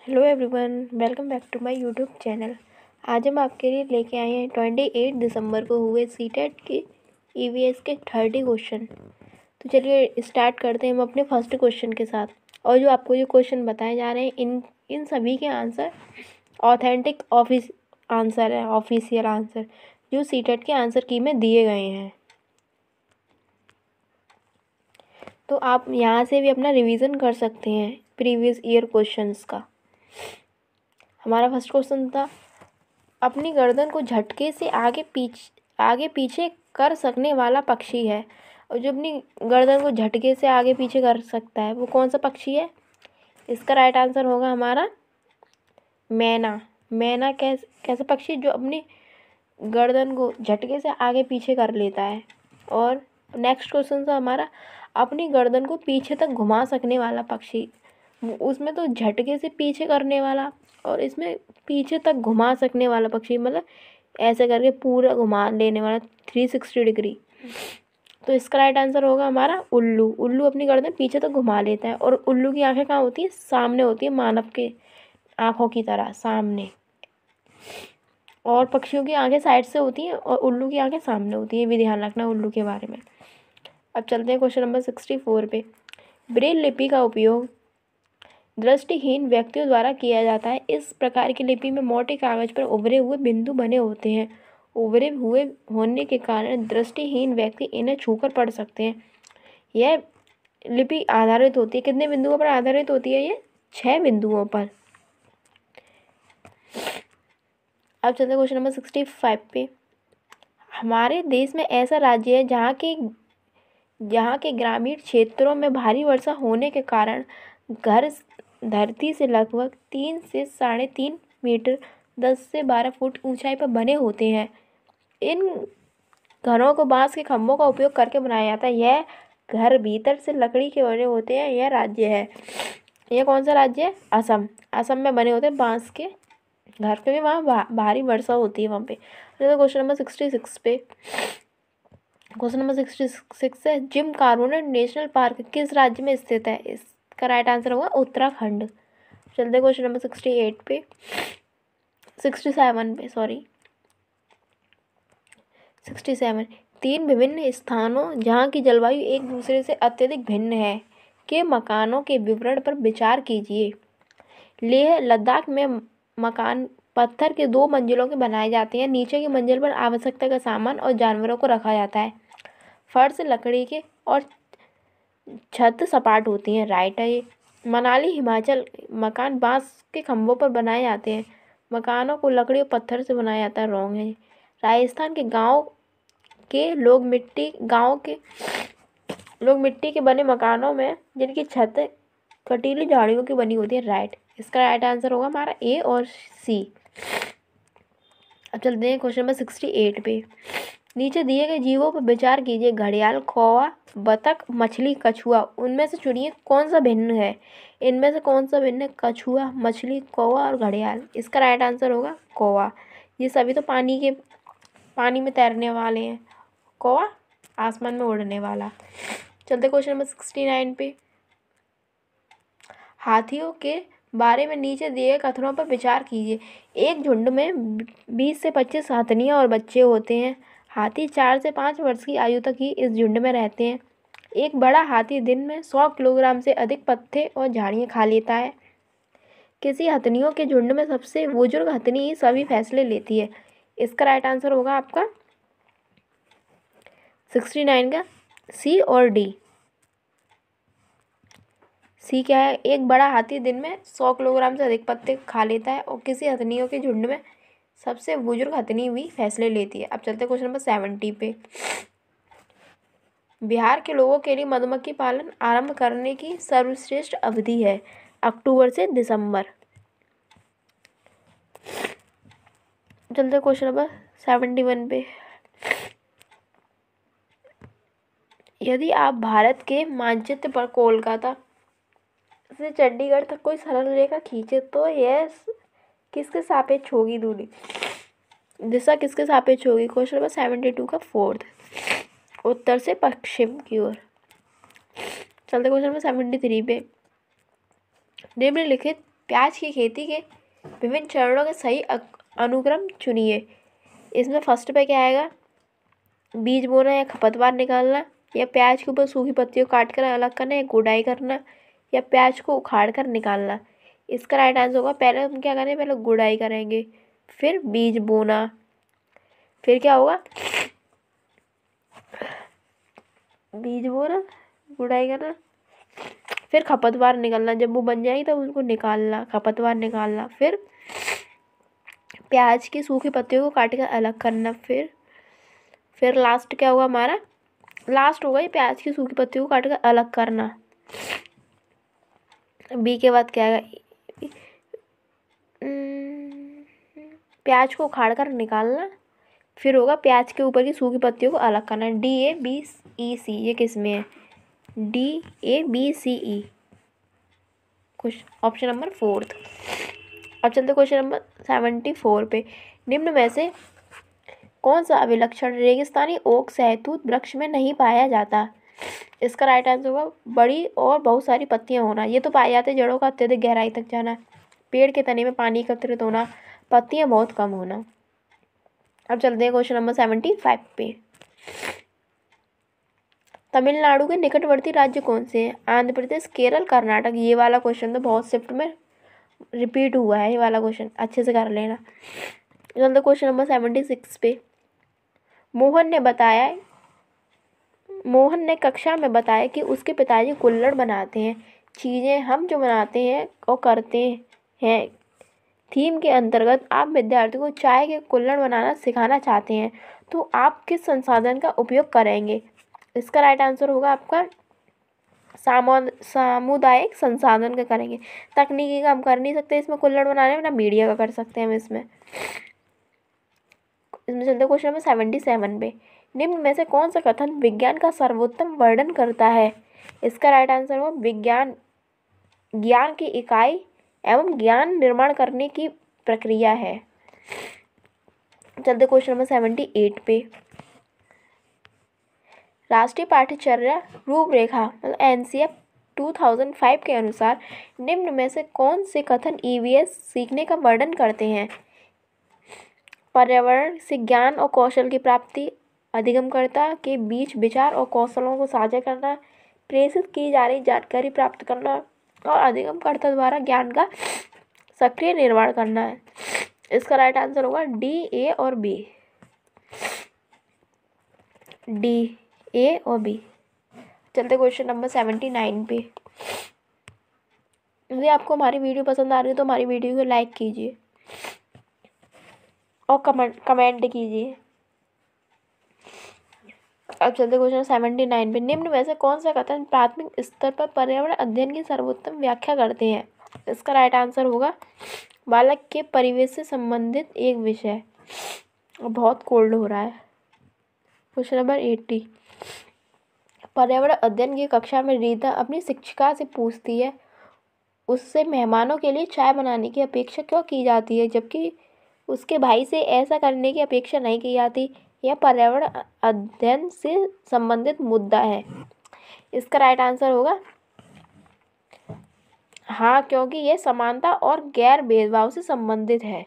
Hello everyone, welcome back to my YouTube channel. आज हम आपके लिए लेके आए हैं 28 दिसंबर को हुए सीटेट के ईवीएस के 30 क्वेश्चन। तो चलिए स्टार्ट करते हैं हम अपने फर्स्ट क्वेश्चन के साथ। और जो आपको जो क्वेश्चन बताए जा रहे हैं इन सभी के आंसर ऑथेंटिक ऑफिशियल आंसर जो सीटेट के आंसर की में दिए गए हैं। तो आप यहाँ से भी अपना रिवीजन कर सकते हैं प्रीवियस ईयर क्वेश्चंस का। हमारा फर्स्ट क्वेश्चन था, अपनी गर्दन को झटके से आगे पीछे कर सकने वाला पक्षी है। और जो अपनी गर्दन को झटके से आगे पीछे कर सकता है वो कौन सा पक्षी है? इसका राइट आंसर होगा हमारा मैना। मैना कैसा पक्षी जो अपनी गर्दन को झटके से आगे पीछे कर लेता है। और नेक्स्ट क्वेश्चन था हमारा, अपनी गर्दन को पीछे तक घुमा सकने वाला पक्षी। उसमें तो झटके से पीछे करने वाला और इसमें पीछे तक घुमा सकने वाला पक्षी, मतलब ऐसे करके पूरा घुमा लेने वाला 360 डिग्री। तो इसका राइट आंसर होगा हमारा उल्लू। उल्लू अपनी गर्दन पीछे तक घुमा लेता है। और उल्लू की आंखें कहाँ होती है? सामने होती है, मानव के आँखों की तरह सामने। और पक्षियों की आंखें साइड से होती हैं और उल्लू की आंखें सामने होती हैं। भी ध्यान रखना उल्लू के बारे में। अब चलते हैं क्वेश्चन नंबर 64 पे। ब्रेल लिपि का उपयोग दृष्टिहीन व्यक्तियों द्वारा किया जाता है। इस प्रकार की लिपि में मोटे कागज पर उभरे हुए बिंदु बने होते हैं। उभरे हुए होने के कारण दृष्टिहीन व्यक्ति इन्हें छूकर पढ़ सकते हैं। यह लिपि आधारित होती है कितने बिंदुओं पर आधारित होती है? ये 6 बिंदुओं पर। अब चलते हैं क्वेश्चन नंबर 65 पे। हमारे देश में ऐसा राज्य है जहाँ के ग्रामीण क्षेत्रों में भारी वर्षा होने के कारण घर धरती से लगभग 3 से 3.5 मीटर 10 से 12 फुट ऊंचाई पर बने होते हैं। इन घरों को बांस के खंभों का उपयोग करके बनाया जाता है। यह घर भीतर से लकड़ी के बने होते हैं। यह राज्य है, यह कौन सा राज्य है? असम। असम में बने होते हैं बांस के घर, क्योंकि वहाँ भारी वर्षा होती है वहाँ पे। तो क्वेश्चन नंबर 66 पे। क्वेश्चन नंबर 66 है, जिम कॉर्बेट नेशनल पार्क किस राज्य में स्थित है? इसका राइट आंसर होगा उत्तराखंड। चलते क्वेश्चन नंबर 67 पे 67 पे सॉरी 67। 3 विभिन्न स्थानों जहाँ की जलवायु एक दूसरे से अत्यधिक भिन्न है के मकानों के विवरण पर विचार कीजिए। लेह लद्दाख में मकान पत्थर के 2 मंजिलों के बनाए जाते हैं। नीचे की मंजिल पर आवश्यकता का सामान और जानवरों को रखा जाता है। फर्श लकड़ी के और छत सपाट होती है। राइट है ये। मनाली हिमाचल मकान बांस के खंभों पर बनाए जाते हैं। मकानों को लकड़ी और पत्थर से बनाया जाता है। रॉन्ग है। राजस्थान के लोग मिट्टी के बने मकानों में जिनकी छत कटीली झाड़ियों की बनी होती है। राइट। इसका राइट आंसर होगा हमारा ए और सी। अब चलते हैं क्वेश्चन नंबर 68 पे। नीचे दिए गए जीवों पर विचार कीजिए। घड़ियाल, कौवा, बतख, मछली, कछुआ। उनमें से चुनिए कौन सा भिन्न है। इनमें से कौन सा भिन्न है? कछुआ, मछली, कौवा और घड़ियाल। इसका राइट आंसर होगा कौवा। ये सभी तो पानी में तैरने वाले हैं। कौवा आसमान में उड़ने वाला। चलते क्वेश्चन नंबर 69 पे। हाथियों के बारे में नीचे दिए कथनों पर विचार कीजिए। एक झुंड में 20 से 25 हथनियाँ और बच्चे होते हैं। हाथी 4 से 5 वर्ष की आयु तक ही इस झुंड में रहते हैं। एक बड़ा हाथी दिन में 100 किलोग्राम से अधिक पत्ते और झाड़ियाँ खा लेता है। किसी हथनियों के झुंड में सबसे बुजुर्ग हथनी ही सभी फैसले लेती है। इसका राइट आंसर होगा आपका 69 का सी और डी। सी क्या है? एक बड़ा हाथी दिन में 100 किलोग्राम से अधिक पत्ते खा लेता है और किसी हथनियों के झुंड में सबसे बुजुर्ग हथनी भी फैसले लेती है। अब चलते क्वेश्चन नंबर 70 पे। बिहार के लोगों के लिए मधुमक्खी पालन आरंभ करने की सर्वश्रेष्ठ अवधि है अक्टूबर से दिसंबर। चलते क्वेश्चन नंबर 71 पे। यदि आप भारत के मानचित्र पर कोलकाता से चंडीगढ़ तक कोई सरल रेखा खींचे तो यह किसके सापेक्ष होगी दूरी? दिशा किसके सापेक्ष होगी? क्वेश्चन नंबर 72 का 4th, उत्तर से पश्चिम की ओर। चलते क्वेश्चन नंबर 73 पे। निम्नलिखित प्याज की खेती के विभिन्न चरणों के सही अनुक्रम चुनिए। इसमें फर्स्ट पे क्या आएगा? बीज बोना या खरपतवार निकालना, या प्याज के ऊपर सूखी पत्तियों काट कर अलग करना, या गुड़ाई करना, या प्याज को उखाड़ कर निकालना। इसका राइट आंसर होगा पहले हम क्या करेंगे, पहले गुड़ाई करेंगे, फिर बीज बोना, फिर क्या होगा, बीज बोना, गुड़ाई करना, फिर खरपतवार निकालना। जब वो बन जाएगी तब उसको निकालना, खरपतवार निकालना, फिर प्याज की सूखी पत्तियों को काट कर अलग करना, फिर लास्ट क्या होगा हमारा? लास्ट होगा ये प्याज की सूखी पत्तियों को काट कर अलग करना। बी के बाद क्या आएगा? प्याज को उखाड़ कर निकालना, फिर होगा प्याज के ऊपर की सूखी पत्तियों को अलग करना। DABEC ये किस में है? DABCE कुछ ऑप्शन नंबर 4। अब चलते क्वेश्चन नंबर 74 पे। निम्न में से कौन सा अभिलक्षण रेगिस्तानी ओक सहतूत वृक्ष में नहीं पाया जाता? इसका राइट आंसर होगा बड़ी और बहुत सारी पत्तियां होना। ये तो पाए जाते हैं जड़ों का अत्यधिक गहराई तक जाना, पेड़ के तने में पानी एकत्रित होना, पत्तियां बहुत कम होना। अब चलते हैं क्वेश्चन नंबर 75 पे। तमिलनाडु के निकटवर्ती राज्य कौन से हैं? आंध्र प्रदेश, केरल, कर्नाटक। ये वाला क्वेश्चन तो बहुत शिफ्ट में रिपीट हुआ है, ये वाला क्वेश्चन अच्छे से कर लेना। चलते क्वेश्चन नंबर 76 पे। मोहन ने कक्षा में बताया कि उसके पिताजी कुल्हड़ बनाते हैं। चीज़ें हम जो बनाते हैं और करते हैं थीम के अंतर्गत आप विद्यार्थियों को चाय के कुल्हड़ बनाना सिखाना चाहते हैं, तो आप किस संसाधन का उपयोग करेंगे? इसका राइट आंसर होगा आपका सामुदायिक संसाधन का करेंगे। तकनीकी का हम कर नहीं सकते इसमें कुल्हड़ बनाने में, ना मीडिया का कर सकते हैं हम इसमें चलते क्वेश्चन नंबर 77 पे। निम्न में से कौन सा कथन विज्ञान का सर्वोत्तम वर्णन करता है? इसका राइट आंसर होगा विज्ञान ज्ञान की इकाई एवं ज्ञान निर्माण करने की प्रक्रिया है। चलते क्वेश्चन नंबर 78 पे। राष्ट्रीय पाठ्यचर्या रूपरेखा मतलब NCF 2005 के अनुसार निम्न में से कौन से कथन EVS सीखने का वर्णन करते हैं? पर्यावरण से ज्ञान और कौशल की प्राप्ति, अधिगमकर्ता के बीच विचार और कौशलों को साझा करना, प्रेषित की जा रही जानकारी प्राप्त करना और अधिगमकर्ता द्वारा ज्ञान का सक्रिय निर्माण करना है। इसका राइट आंसर होगा D, A और B। D, A और B। चलते क्वेश्चन नंबर 79 पे। यदि आपको हमारी वीडियो पसंद आ रही है तो हमारी वीडियो को लाइक कीजिए और कमेंट कीजिए। अब चलते क्वेश्चन 79 पे। निम्न में से कौन सा कथन प्राथमिक स्तर पर पर्यावरण अध्ययन की सर्वोत्तम व्याख्या करते हैं? इसका राइट आंसर होगा बालक के परिवेश से संबंधित एक विषय। बहुत कोल्ड हो रहा है। Question number 80। पर्यावरण अध्ययन की कक्षा में रीता अपनी शिक्षिका से पूछती है उससे मेहमानों के लिए चाय बनाने की अपेक्षा क्यों की जाती है, जबकि उसके भाई से ऐसा करने की अपेक्षा नहीं की जाती। यह पर्यावरण अध्ययन से संबंधित मुद्दा है। इसका राइट आंसर होगा हाँ, क्योंकि यह समानता और गैर भेदभाव से संबंधित है।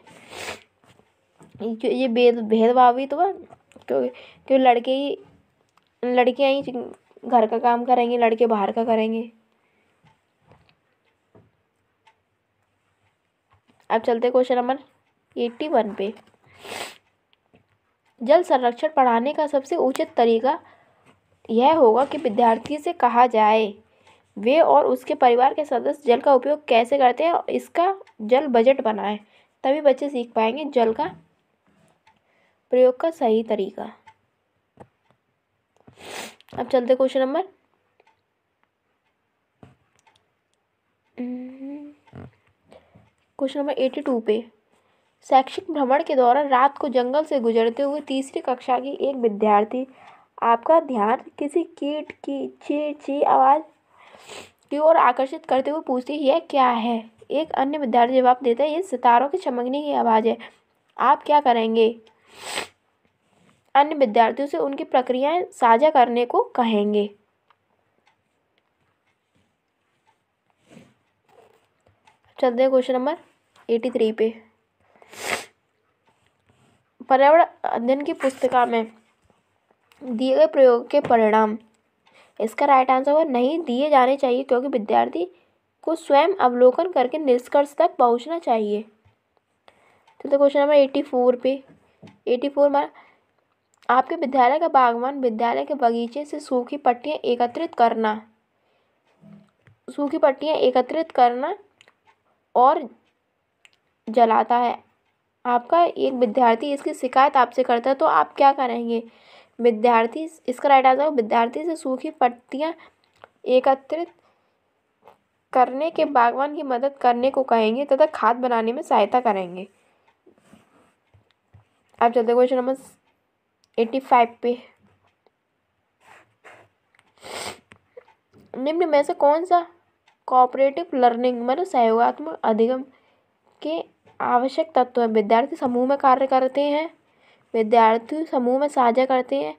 ये भेदभाव भी तो क्योंकि लड़कियां ही घर का काम करेंगे, लड़के बाहर का करेंगे। अब चलते क्वेश्चन नंबर 81 पे। जल संरक्षण पढ़ाने का सबसे उचित तरीका यह होगा कि विद्यार्थी से कहा जाए वे और उसके परिवार के सदस्य जल का उपयोग कैसे करते हैं और इसका जल बजट बनाएं, तभी बच्चे सीख पाएंगे जल का प्रयोग का सही तरीका। अब चलते क्वेश्चन नंबर 82 पे। शैक्षिक भ्रमण के दौरान रात को जंगल से गुजरते हुए तीसरी कक्षा की एक विद्यार्थी आपका ध्यान किसी कीट की ची ची आवाज़ की ओर आकर्षित करते हुए पूछती है यह क्या है? एक अन्य विद्यार्थी जवाब देता है ये सितारों के चमकने की आवाज़ है। आप क्या करेंगे? अन्य विद्यार्थियों से उनकी प्रक्रियाएं साझा करने को कहेंगे। चलते हैं क्वेश्चन नंबर 83 पे। पर्यावरण अध्ययन की पुस्तिका में दिए गए प्रयोग के परिणाम, इसका राइट आंसर होगा नहीं दिए जाने चाहिए, क्योंकि विद्यार्थी को स्वयं अवलोकन करके निष्कर्ष तक पहुंचना चाहिए। तो क्वेश्चन नंबर 84 पे। 84 में आपके विद्यालय का बागवान विद्यालय के बगीचे से सूखी पत्तियां एकत्रित करना और जलाता है। आपका एक विद्यार्थी इसकी शिकायत आपसे करता है, तो आप क्या करेंगे? विद्यार्थी, इसका राइट आंसर विद्यार्थी से सूखी पत्तियां एकत्रित करने के बागवान की मदद करने को कहेंगे तथा खाद बनाने में सहायता करेंगे। अब चलते क्वेश्चन नंबर 85 पे। निम्न में से कौन सा कोऑपरेटिव लर्निंग मतलब सहयोगात्मक अधिगम के आवश्यक तत्व है? विद्यार्थी समूह में कार्य करते हैं, विद्यार्थी समूह में साझा करते हैं,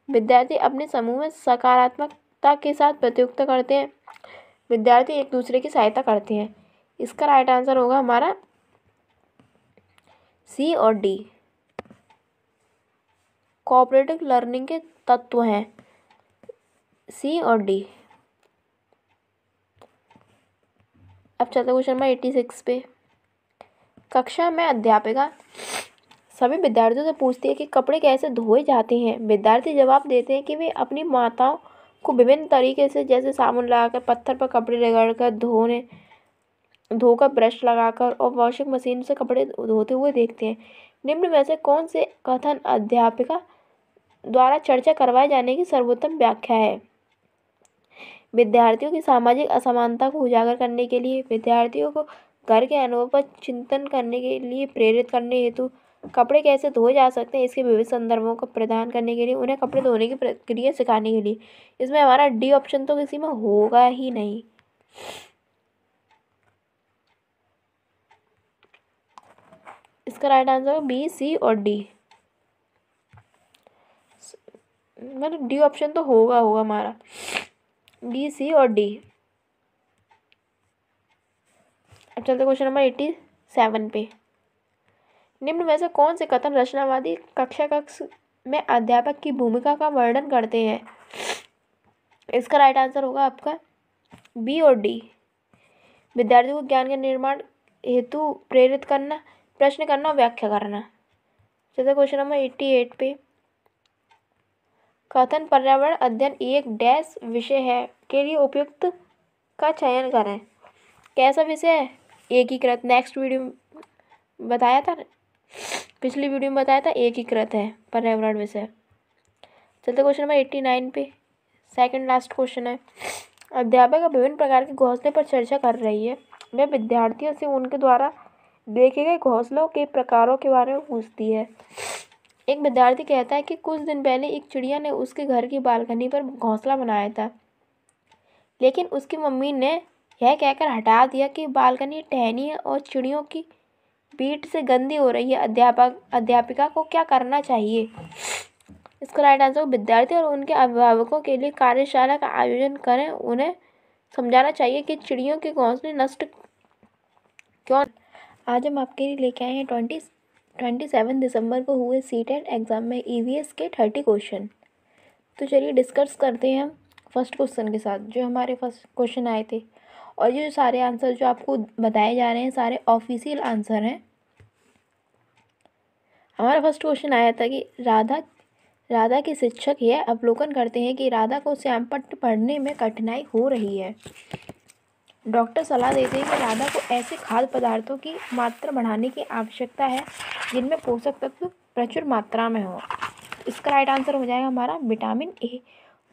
विद्यार्थी अपने समूह में सकारात्मकता के साथ प्रतियोगिता करते हैं, विद्यार्थी एक दूसरे की सहायता करते हैं। इसका राइट आंसर होगा हमारा सी और डी। कोऑपरेटिव लर्निंग के तत्व हैं सी और डी। अब चलते क्वेश्चन नंबर 86 पे। कक्षा में अध्यापिका सभी विद्यार्थियों से पूछती है कि कपड़े कैसे धोए जाते हैं। विद्यार्थी जवाब देते हैं कि वे अपनी माताओं को विभिन्न तरीके से, जैसे साबुन लगाकर, पत्थर पर कपड़े रगड़कर, धोकर, ब्रश लगाकर और वॉशिंग मशीन से कपड़े धोते हुए देखते हैं। निम्न में से कौन से कथन अध्यापिका द्वारा चर्चा करवाए जाने की सर्वोत्तम व्याख्या है? विद्यार्थियों की सामाजिक असमानता को उजागर करने के लिए, विद्यार्थियों को घर के अनुभव पर चिंतन करने के लिए प्रेरित करने हेतु, कपड़े कैसे धोए जा सकते हैं इसके विविध संदर्भों को प्रदान करने के लिए, उन्हें कपड़े धोने की प्रक्रिया सिखाने के लिए। इसमें हमारा डी ऑप्शन तो किसी में होगा ही नहीं। इसका राइट आंसर बी, सी और डी। मतलब डी ऑप्शन तो होगा हमारा, बी, सी और डी। अब चलते क्वेश्चन नंबर 87 पे। निम्न में से कौन से कथन रचनावादी कक्ष में अध्यापक की भूमिका का वर्णन करते हैं? इसका राइट आंसर होगा आपका बी और डी। विद्यार्थियों को ज्ञान के निर्माण हेतु प्रेरित करना, प्रश्न करना और व्याख्या करना। चलते क्वेश्चन नंबर 88 पे। कथन पर्यावरण अध्ययन एक डैश विषय है के लिए उपयुक्त का चयन करें। कैसा विषय है? एकीकृत। नेक्स्ट वीडियो में बताया था, पिछली वीडियो में बताया था एकीकृत है पर्यावरण विषय। चलते क्वेश्चन नंबर 89 पे। सेकंड लास्ट क्वेश्चन है। अध्यापक विभिन्न प्रकार के घोंसले पर चर्चा कर रही है। वह विद्यार्थियों से उनके द्वारा देखे गए घोंसलों के प्रकारों के बारे में पूछती है। एक विद्यार्थी कहता है कि कुछ दिन पहले एक चिड़िया ने उसके घर की बालकनी पर घोंसला बनाया था, लेकिन उसकी मम्मी ने यह कहकर हटा दिया कि बालकनी टहनी है और चिड़ियों की बीट से गंदी हो रही है। अध्यापिका को क्या करना चाहिए? इसका राइट आंसर विद्यार्थी और उनके अभिभावकों के लिए कार्यशाला का आयोजन करें। उन्हें समझाना चाहिए कि चिड़ियों के घोंसले नष्ट क्यों। आज हम आपके लिए लेके आए हैं 27 दिसंबर को हुए सीटेट एग्ज़ाम में ईवीएस के 30 क्वेश्चन। तो चलिए डिस्कस करते हैं हम फर्स्ट क्वेश्चन के साथ। जो हमारे फर्स्ट क्वेश्चन आए थे और ये सारे आंसर जो आपको बताए जा रहे हैं सारे ऑफिशियल आंसर हैं। हमारा फर्स्ट क्वेश्चन आया था कि राधा के शिक्षक यह अवलोकन करते हैं कि राधा को श्यामपट्ट पढ़ने में कठिनाई हो रही है। डॉक्टर सलाह देते हैं कि राधा को ऐसे खाद्य पदार्थों की मात्रा बढ़ाने की आवश्यकता है जिनमें पोषक तत्व प्रचुर मात्रा में हो। इसका राइट आंसर हो जाएगा हमारा विटामिन ए।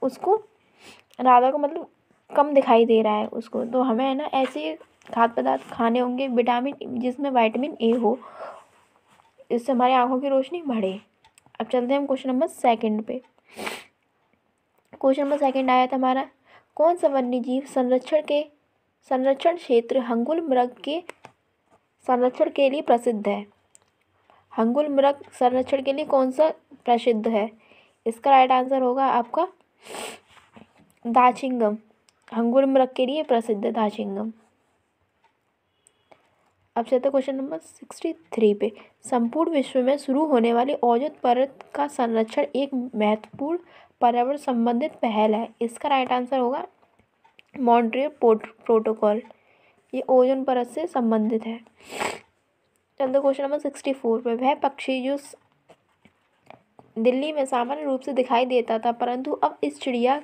उसको राधा को मतलब कम दिखाई दे रहा है उसको, तो हमें है ना ऐसे खाद्य पदार्थ खाने होंगे विटामिन जिसमें विटामिन ए हो, इससे हमारी आंखों की रोशनी बढ़े। अब चलते हैं हम क्वेश्चन नंबर सेकंड पे। क्वेश्चन नंबर सेकंड आया था हमारा, कौन सा वन्यजीव संरक्षण क्षेत्र हंगुल मृग के संरक्षण के लिए प्रसिद्ध है? हंगुल मृग संरक्षण के लिए कौन सा प्रसिद्ध है? इसका राइट आंसर होगा आपका दाचिंगम। हंगुल मृग के लिए प्रसिद्ध है दाचिंगम। अब चलते क्वेश्चन नंबर 63 पे। संपूर्ण विश्व में शुरू होने वाली ओजोन परत का संरक्षण एक महत्वपूर्ण पर्यावरण संबंधित पहल है। इसका राइट आंसर होगा मॉन्ट्रियल प्रोटोकॉल। ये ओजोन परत से संबंधित है। चलते क्वेश्चन नंबर 64 पे। वह पक्षी जो दिल्ली में सामान्य रूप से दिखाई देता था, परंतु अब इस चिड़िया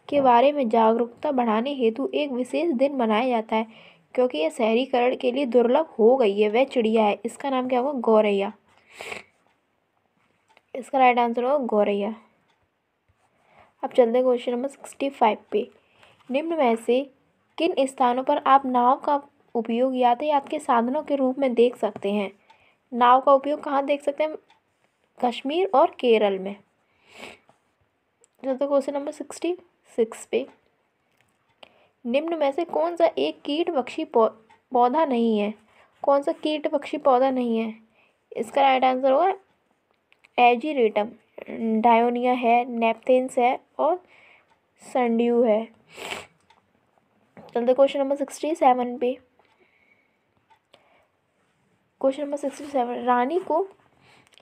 के बारे में जागरूकता बढ़ाने हेतु एक विशेष दिन मनाया जाता है, क्योंकि यह शहरीकरण के लिए दुर्लभ हो गई है। वह चिड़िया है, इसका नाम क्या होगा? गौरैया। इसका राइट आंसर होगा गौरैया। अब चलते हैं क्वेश्चन नंबर 65 पे। निम्न में से किन स्थानों पर आप नाव का उपयोग यातायात के साधनों के रूप में देख सकते हैं? नाव का उपयोग कहाँ देख सकते हैं? कश्मीर और केरल में। चलते क्वेश्चन नंबर 66 पे। निम्न में से कौन सा एक कीट पक्षी पौधा नहीं है? कौन सा कीट पक्षी पौधा नहीं है? इसका राइट आंसर होगा एजीरेटम। डायोनिया है, नेपथेंस है और संड्यू है। चलते क्वेश्चन नंबर 67 पे। Question number 67। रानी को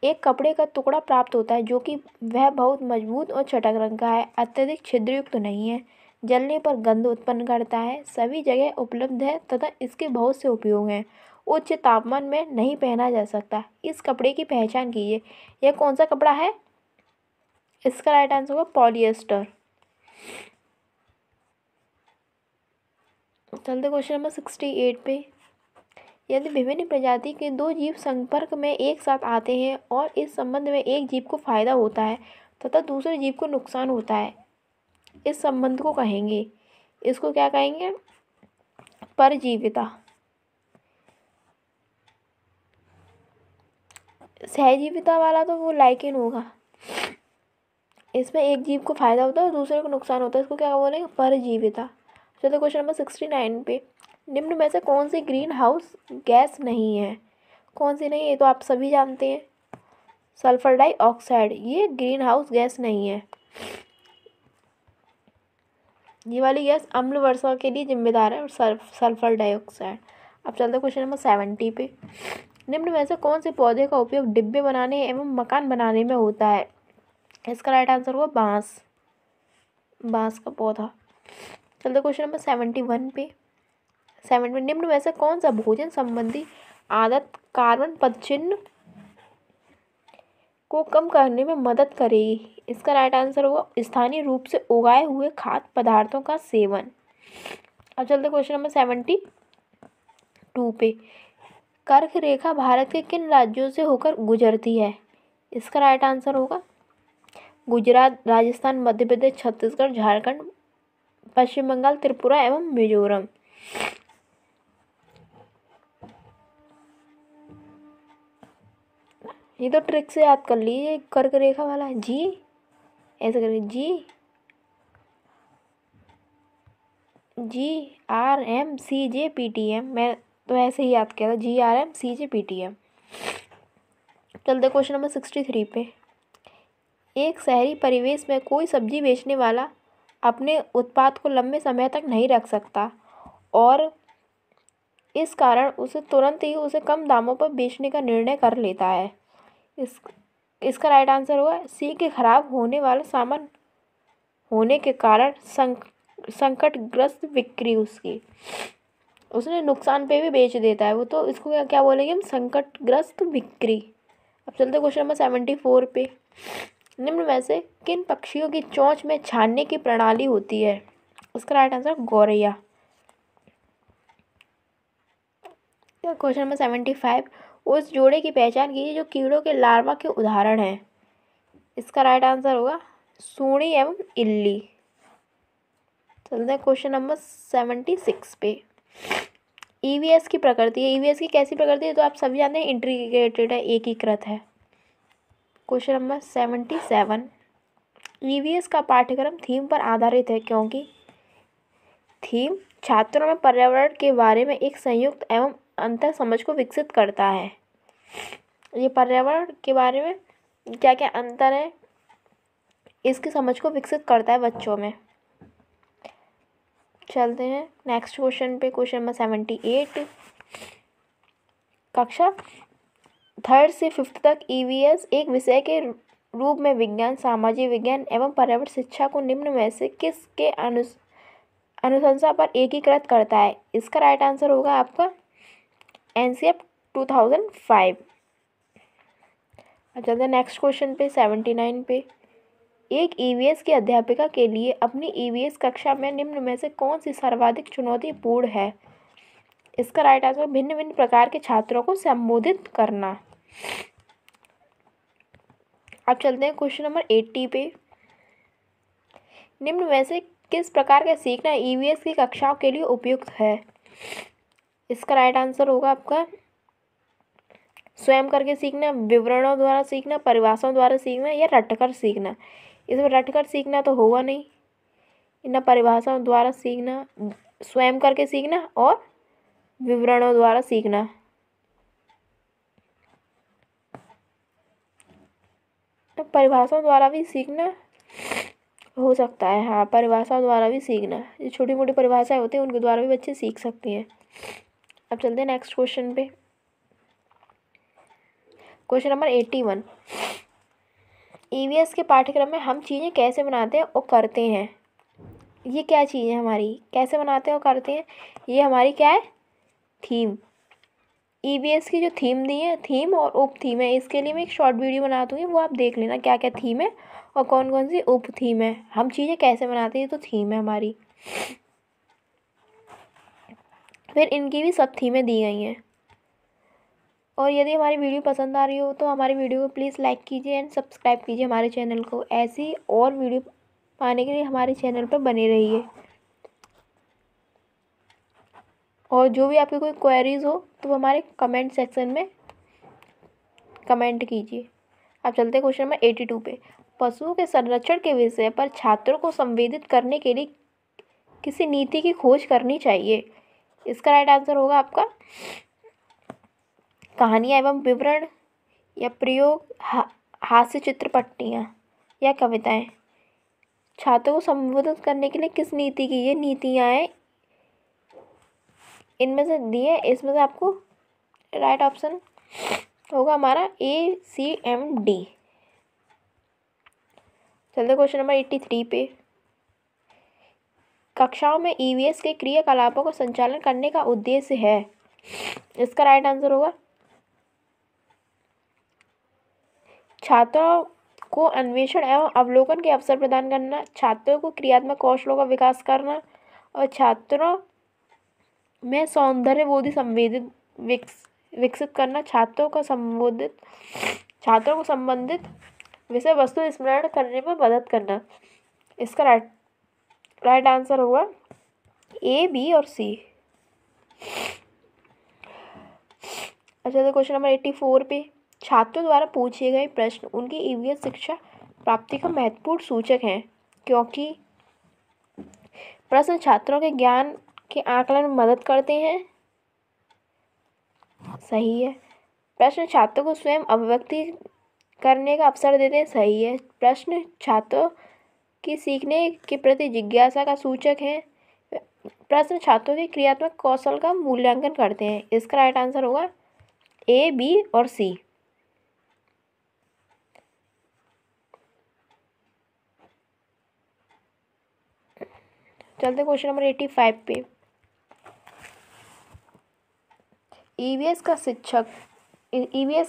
एक कपड़े का टुकड़ा प्राप्त होता है जो कि वह बहुत मजबूत और चटक रंग का है, अत्यधिक छिद्रयुक्त नहीं है, जलने पर गंध उत्पन्न करता है, सभी जगह उपलब्ध है तथा इसके बहुत से उपयोग हैं, उच्च तापमान में नहीं पहना जा सकता। इस कपड़े की पहचान कीजिए। यह कौन सा कपड़ा है? इसका राइट आंसर होगा पॉलिएस्टर। चलते क्वेश्चन नंबर 68 पे। यदि विभिन्न प्रजाति के दो जीव संपर्क में एक साथ आते हैं और इस संबंध में एक जीव को फायदा होता है तथा दूसरे जीव को नुकसान होता है, इस संबंध को कहेंगे, इसको क्या कहेंगे? परजीविता। सहजीविता वाला तो वो लाइकेन होगा। इसमें एक जीव को फायदा होता है और दूसरे को नुकसान होता है, इसको क्या बोलेंगे? परजीविता। चलो क्वेश्चन नंबर 69 पे। निम्न में से कौन सी ग्रीन हाउस गैस नहीं है? कौन सी नहीं है? ये तो आप सभी जानते हैं, सल्फर डाइऑक्साइड। ये ग्रीन हाउस गैस नहीं है। ये वाली गैस अम्ल वर्षा के लिए जिम्मेदार है और सल्फर डाइऑक्साइड। अब चलते क्वेश्चन नंबर 70 पे। निम्न में से कौन से पौधे का उपयोग डिब्बे बनाने एवं मकान बनाने में होता है? इसका राइट आंसर हुआ बांस। बांस का पौधा। चलते क्वेश्चन नंबर 71 पे। 7 में निम्न में से कौन सा भोजन संबंधी आदत कार्बन पदचिह्न को कम करने में मदद करेगी? इसका राइट आंसर होगा स्थानीय रूप से उगाए हुए खाद्य पदार्थों का सेवन। अब चलते क्वेश्चन नंबर 72 पे। कर्क रेखा भारत के किन राज्यों से होकर गुजरती है? इसका राइट आंसर होगा गुजरात, राजस्थान, मध्य प्रदेश, छत्तीसगढ़, झारखंड, पश्चिम बंगाल, त्रिपुरा एवं मिजोरम। ये तो ट्रिक से याद कर लीजिए। कर्क रेखा वाला है जी, ऐसे करिए GRMCJPTM। मैं तो ऐसे ही याद किया था, GRMCJPTM। चलते क्वेश्चन नंबर 63 पे। एक शहरी परिवेश में कोई सब्जी बेचने वाला अपने उत्पाद को लंबे समय तक नहीं रख सकता और इस कारण उसे तुरंत ही उसे कम दामों पर बेचने का निर्णय कर लेता है। इसका राइट आंसर होगा सी के खराब होने वाला सामान होने के कारण संकटग्रस्त बिक्री। उसने नुकसान पे भी बेच देता है वो, तो इसको क्या बोलेंगे हम? संकटग्रस्त बिक्री। अब चलते क्वेश्चन नंबर 74 पे। निम्न में से किन पक्षियों की चोंच में छानने की प्रणाली होती है? उसका राइट आंसर गौरैया। Question number 75। उस जोड़े की पहचान कीजिए जो कीड़ों के लार्वा के उदाहरण हैं। इसका राइट आंसर होगा सूंडी एवं इल्ली। चलते हैं क्वेश्चन नंबर 76 पे। ईवीएस की प्रकृति है। ईवीएस की कैसी प्रकृति है? तो आप सभी जानते हैं, इंटीग्रेटेड है, एकीकृत है। Question number 77। ईवीएस का पाठ्यक्रम थीम पर आधारित है क्योंकि थीम छात्रों में पर्यावरण के बारे में एक संयुक्त एवं अंतर समझ को विकसित करता है। ये पर्यावरण के बारे में क्या क्या अंतर है, इसकी समझ को विकसित करता है बच्चों में। चलते हैं नेक्स्ट क्वेश्चन पे। Question number 78। कक्षा 3rd से 5th तक ईवीएस एक विषय के रूप में विज्ञान, सामाजिक विज्ञान एवं पर्यावरण शिक्षा को निम्न में से किसके अनुशंसा पर एकीकृत करता है? इसका राइट आंसर होगा आपका एनसीएफ 2005। अच्छा, नेक्स्ट क्वेश्चन पे 79 पे, एक ईवीएस की अध्यापिका के लिए अपनी ईवीएस कक्षा में निम्न में से कौन सी सर्वाधिक चुनौतीपूर्ण है? इसका राइट आंसर भिन्न भिन्न प्रकार के छात्रों को संबोधित करना। अब चलते हैं क्वेश्चन नंबर 80 पे, निम्न में से किस प्रकार का सीखना ईवीएस की कक्षाओं के लिए उपयुक्त है? इसका राइट आंसर होगा आपका स्वयं करके सीखना, विवरणों द्वारा सीखना, परिभाषाओं द्वारा सीखना या रटकर सीखना। इसमें रटकर सीखना तो होगा नहीं, इन परिभाषाओं द्वारा सीखना, स्वयं करके सीखना और विवरणों द्वारा सीखना। तो परिभाषाओं द्वारा भी सीखना हो सकता है, हाँ, परिभाषाओं द्वारा भी सीखना, जो छोटी मोटी परिभाषाएं होती हैं उनके द्वारा भी बच्चे सीख सकते हैं। अब चलते हैं नेक्स्ट क्वेश्चन पे, क्वेश्चन नंबर 81, ईवीएस के पाठ्यक्रम में हम चीज़ें कैसे बनाते हैं और करते हैं? ये क्या चीज़ें हमारी कैसे बनाते हैं और करते हैं? ये हमारी क्या है? थीम। ईवीएस की जो थीम दी है, थीम और उप थीम है, इसके लिए मैं एक शॉर्ट वीडियो बना दूँगी, वो आप देख लेना क्या क्या थीम है और कौन कौन सी उप थीम है। हम चीज़ें कैसे बनाते हैं, तो थीम है हमारी, फिर इनकी भी सब थीमें दी गई हैं। और यदि हमारी वीडियो पसंद आ रही हो तो हमारी वीडियो को प्लीज़ लाइक कीजिए एंड सब्सक्राइब कीजिए हमारे चैनल को। ऐसी और वीडियो पाने के लिए हमारे चैनल पर बने रहिए। और जो भी आपकी कोई क्वेरीज हो तो हमारे कमेंट सेक्शन में कमेंट कीजिए। अब चलते हैं क्वेश्चन नंबर 82 पे, पशुओं के संरक्षण के विषय पर छात्रों को संवेदित करने के लिए किसी नीति की खोज करनी चाहिए। इसका राइट आंसर होगा आपका कहानियाँ एवं विवरण या प्रयोग, हास्य चित्रपट्टियाँ या कविताएं। छात्रों को संबोधित करने के लिए किस नीति की ये नीतियाँ हैं, इनमें से दिए, इसमें से आपको राइट ऑप्शन होगा हमारा ACMD। चलते क्वेश्चन नंबर 83 पे, कक्षाओं में ईवीएस के क्रियाकलापों का संचालन करने का उद्देश्य है। इसका राइट आंसर होगा छात्रों को अन्वेषण एवं अवलोकन के अवसर प्रदान करना, छात्रों को क्रियात्मक कौशलों का विकास करना और छात्रों में सौंदर्यबोधी संवेदित विकसित करना, छात्रों को संबंधित विषय वस्तु स्मरण करने में मदद करना। इसका राइट आंसर होगा A, B और C। अच्छा, तो क्वेश्चन नंबर 84 पे, छात्रों द्वारा पूछे गए प्रश्न उनकी ईवीएस शिक्षा प्राप्ति का महत्वपूर्ण सूचक हैं, क्योंकि प्रश्न छात्रों के ज्ञान के आकलन में मदद करते हैं। सही है। प्रश्न छात्रों को स्वयं अभिव्यक्ति करने का अवसर देते हैं। सही है। प्रश्न छात्रों की सीखने के प्रति जिज्ञासा का सूचक है। प्रश्न छात्रों के क्रियात्मक कौशल का मूल्यांकन करते हैं। इसका राइट आंसर होगा A, B और C। चलते क्वेश्चन नंबर 85 पे, ईवीएस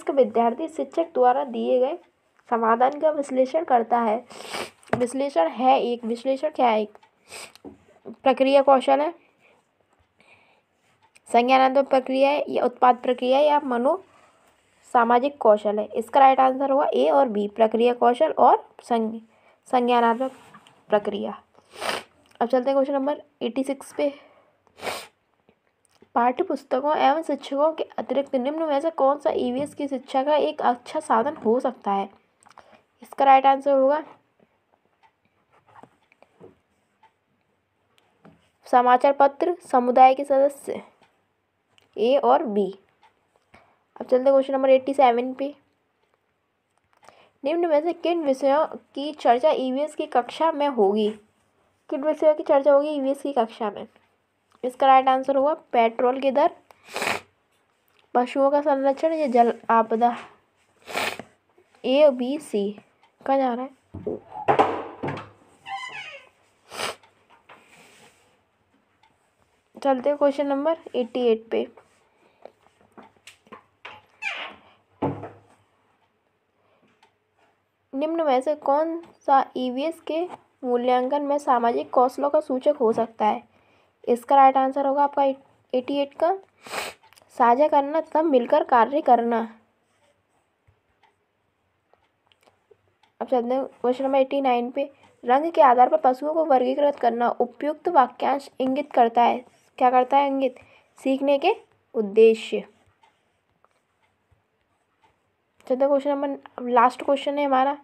का विद्यार्थी शिक्षक द्वारा दिए गए समाधान का विश्लेषण करता है। विश्लेषण क्या है? एक प्रक्रिया कौशल है, संज्ञानात्मक प्रक्रिया है या उत्पाद प्रक्रिया या मनो सामाजिक कौशल है। इसका राइट आंसर होगा A और B, प्रक्रिया कौशल और संज्ञानात्मक प्रक्रिया। अब चलते हैं क्वेश्चन नंबर 86 पे, पाठ्य पुस्तकों एवं शिक्षकों के अतिरिक्त निम्न में से कौन सा ईवीएस की शिक्षा का एक अच्छा साधन हो सकता है? इसका राइट आंसर होगा समाचार पत्र, समुदाय के सदस्य, A और B। अब चलते क्वेश्चन नंबर 87 पे, निम्न में से किन विषयों की चर्चा ईवीएस की कक्षा में होगी? किन विषयों की चर्चा होगी ईवीएस की कक्षा में? इसका राइट आंसर होगा पेट्रोल की दर, पशुओं का संरक्षण या जल आपदा? A B C. कहाँ जा रहा है? चलते हैं क्वेश्चन नंबर 88 पे। निम्न में से कौन सा ईवीएस के मूल्यांकन में सामाजिक कौशलों का सूचक हो सकता है? इसका राइट आंसर होगा आपका 88 का साझा करना तथा मिलकर कार्य करना। अब चलते हैं क्वेश्चन नंबर 89 पे। रंग के आधार पर पशुओं को वर्गीकृत करना उपयुक्त वाक्यांश इंगित करता है। क्या करता है इंगित? सीखने के उद्देश्य। चलते क्वेश्चन नंबर लास्ट क्वेश्चन है हमारा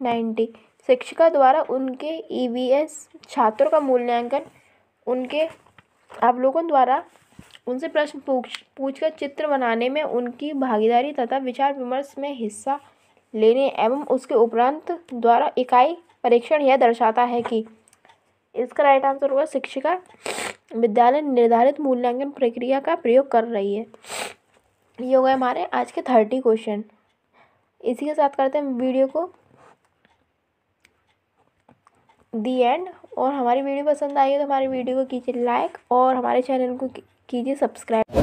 90। शिक्षिका द्वारा उनके ईवीएस छात्रों का मूल्यांकन उनके अवलोकन द्वारा उनसे प्रश्न पूछकर चित्र बनाने में उनकी भागीदारी तथा विचार विमर्श में हिस्सा लेने एवं उसके उपरांत द्वारा इकाई परीक्षण यह दर्शाता है कि। इसका राइट आंसर होगा शिक्षिका विद्यालय निर्धारित मूल्यांकन प्रक्रिया का प्रयोग कर रही है। ये हो गए हमारे आज के 30 क्वेश्चन। इसी के साथ करते हैं वीडियो को दी एंड। और हमारी वीडियो पसंद आई है तो हमारी वीडियो को कीजिए लाइक और हमारे चैनल को कीजिए सब्सक्राइब।